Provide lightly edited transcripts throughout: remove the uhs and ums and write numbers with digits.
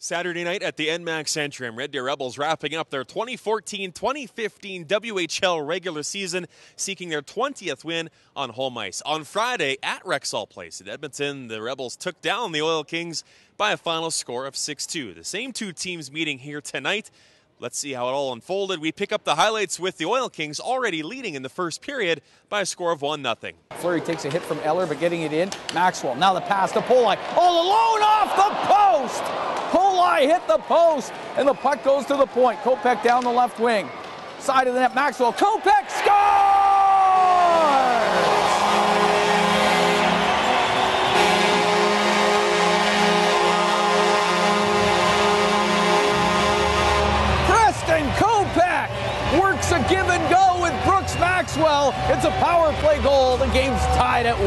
Saturday night at the NMAX Centrum, Red Deer Rebels wrapping up their 2014-2015 WHL regular season, seeking their 20th win on home ice. On Friday at Rexall Place in Edmonton, the Rebels took down the Oil Kings by a final score of 6-2. The same two teams meeting here tonight. Let's see how it all unfolded. We pick up the highlights with the Oil Kings already leading in the first period by a score of 1-0. Fleury takes a hit from Eller, but getting it in. Maxwell, now the pass to Polai. All alone off the post! Polai hit the post, and the puck goes to the point. Kopech down the left wing. Side of the net, Maxwell. Kopech scores! Kopech works a give and go with Brooks Maxwell. It's a power play goal. The game's tied at 1.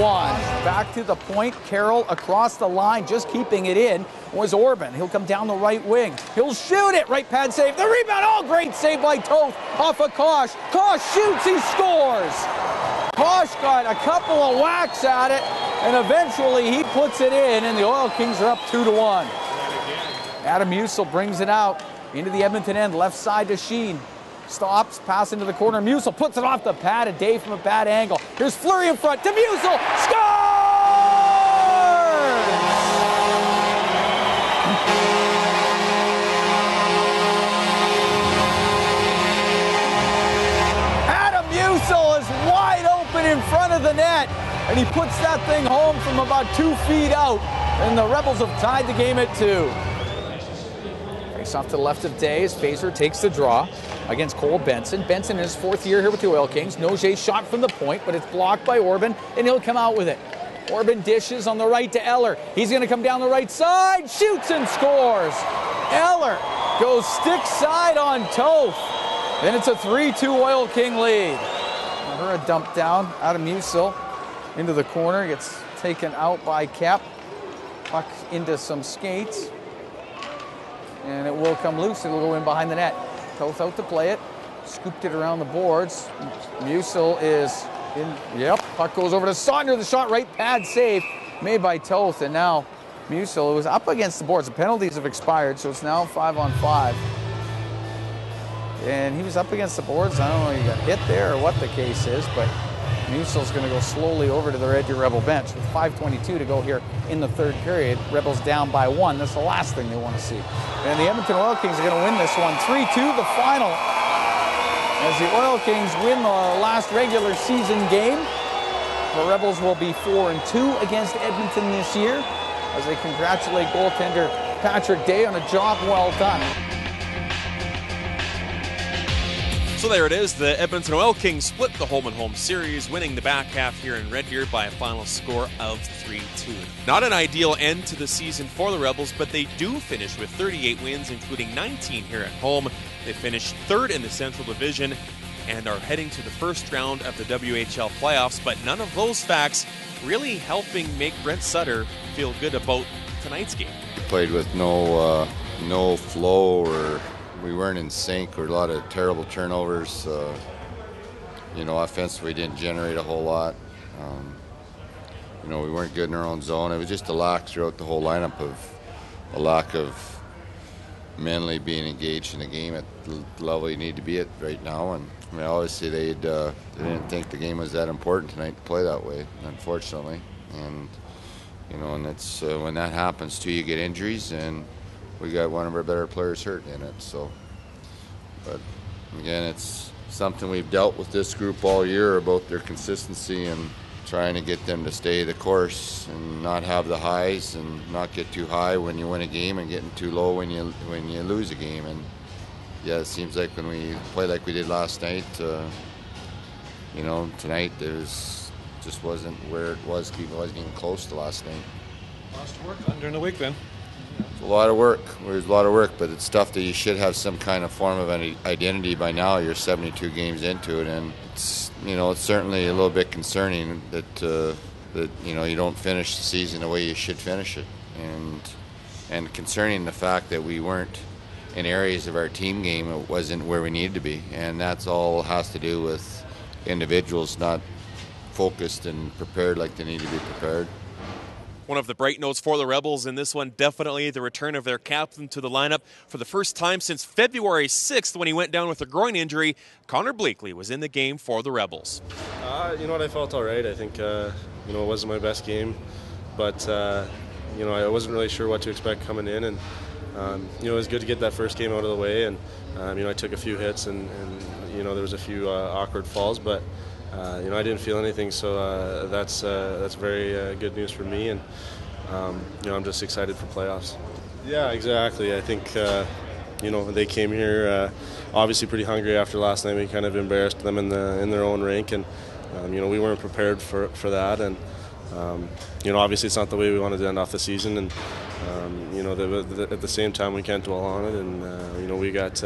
Back to the point. Carroll across the line, just keeping it in, was Orban. He'll come down the right wing. He'll shoot it. Right pad save. The rebound. Oh, great save by Toth off of Kosh. Kosh shoots. He scores. Kosh got a couple of whacks at it, and eventually he puts it in, and the Oil Kings are up 2-1. Adam Musil brings it out into the Edmonton end, left side to Sheen. Stops, pass into the corner. Musil puts it off the pad, a day from a bad angle. Here's Fleury in front to Musil. Scores! Adam Musil is wide open in front of the net, and he puts that thing home from about 2 feet out, and the Rebels have tied the game at 2. Off to the left of Days. Fazer takes the draw against Cole Benson. Benson in his 4th year here with the Oil Kings. Noget's shot from the point, but it's blocked by Orban, and he'll come out with it. Orban dishes on the right to Eller. He's going to come down the right side, shoots and scores. Eller goes stick side on Toth. Then it's a 3-2 Oil King lead. Her a dump down. Adam Musil into the corner. Gets taken out by Kep. Puck into some skates. And it will come loose. It'll go in behind the net. Toth out to play it. Scooped it around the boards. Musil is in. Yep. Puck goes over to Saunders. The shot right pad save made by Toth. And now Musil was up against the boards. The penalties have expired, so it's now 5-on-5. And he was up against the boards. I don't know if he got hit there or what the case is, but Musil's going to go slowly over to the Red Deer Rebel bench with 5:22 to go here in the 3rd period. Rebels down by 1. That's the last thing they want to see. And the Edmonton Oil Kings are going to win this one 3-2, the final. As the Oil Kings win the last regular season game, the Rebels will be 4-2 against Edmonton this year as they congratulate goaltender Patrick Day on a job well done. So there it is, the Edmonton Oil Kings split the home-and-home series, winning the back half here in Red Deer by a final score of 3-2. Not an ideal end to the season for the Rebels, but they do finish with 38 wins, including 19 here at home. They finished 3rd in the Central Division and are heading to the first round of the WHL playoffs, but none of those facts really helping make Brent Sutter feel good about tonight's game. We played with no flow, or we weren't in sync, or a lot of terrible turnovers. Offensively we didn't generate a whole lot. We weren't good in our own zone. It was just a lack throughout the whole lineup of a lack of mentally being engaged in the game at the level you need to be at right now. And obviously they didn't think the game was that important tonight to play that way, unfortunately. And and it's when that happens too, you get injuries, and we got one of our better players hurt in it. So, but again, it's something we've dealt with this group all year about their consistency and trying to get them to stay the course and not have the highs and not get too high when you win a game and getting too low when you lose a game. And yeah, it seems like when we play like we did last night, tonight just wasn't where it was. It wasn't even close to last night. Lots of work done during the week then. It's a lot of work. There's a lot of work, but it's stuff that you should have some kind of form of an identity by now. You're 72 games into it, and it's certainly a little bit concerning that you don't finish the season the way you should finish it, and concerning the fact that we weren't in areas of our team game. It wasn't where we needed to be, and that's all has to do with individuals not focused and prepared like they need to be prepared. One of the bright notes for the Rebels in this one, definitely the return of their captain to the lineup. For the first time since February 6th when he went down with a groin injury, Connor Bleakley was in the game for the Rebels. You know what, I felt all right. I think, it wasn't my best game, but, I wasn't really sure what to expect coming in. And, it was good to get that first game out of the way. And, I took a few hits and there was a few awkward falls, but I didn't feel anything, so that's very good news for me, and I'm just excited for playoffs. Yeah, exactly. I think they came here obviously pretty hungry after last night. We kind of embarrassed them in their own rink, and we weren't prepared for that, and obviously it's not the way we wanted to end off the season, and at the same time we can't dwell on it, and we got.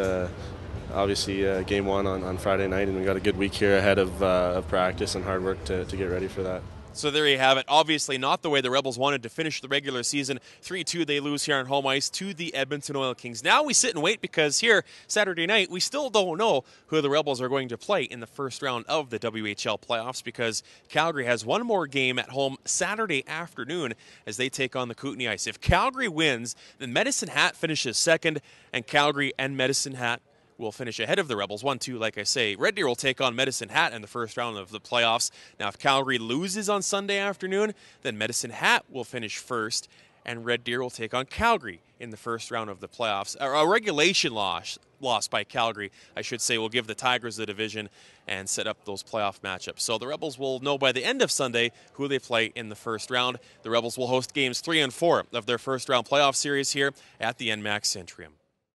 Obviously, game one on Friday night, and we got a good week here ahead of practice and hard work to get ready for that. So there you have it. Obviously not the way the Rebels wanted to finish the regular season. 3-2 they lose here on home ice to the Edmonton Oil Kings. Now we sit and wait because here, Saturday night, we still don't know who the Rebels are going to play in the first round of the WHL playoffs because Calgary has one more game at home Saturday afternoon as they take on the Kootenay Ice. If Calgary wins, then Medicine Hat finishes second, and Calgary and Medicine Hat will finish ahead of the Rebels. 1-2, like I say. Red Deer will take on Medicine Hat in the first round of the playoffs. Now, if Calgary loses on Sunday afternoon, then Medicine Hat will finish first, and Red Deer will take on Calgary in the first round of the playoffs. A regulation loss by Calgary, I should say, will give the Tigers the division and set up those playoff matchups. So the Rebels will know by the end of Sunday who they play in the first round. The Rebels will host games 3 and 4 of their first round playoff series here at the NMAX Centrium.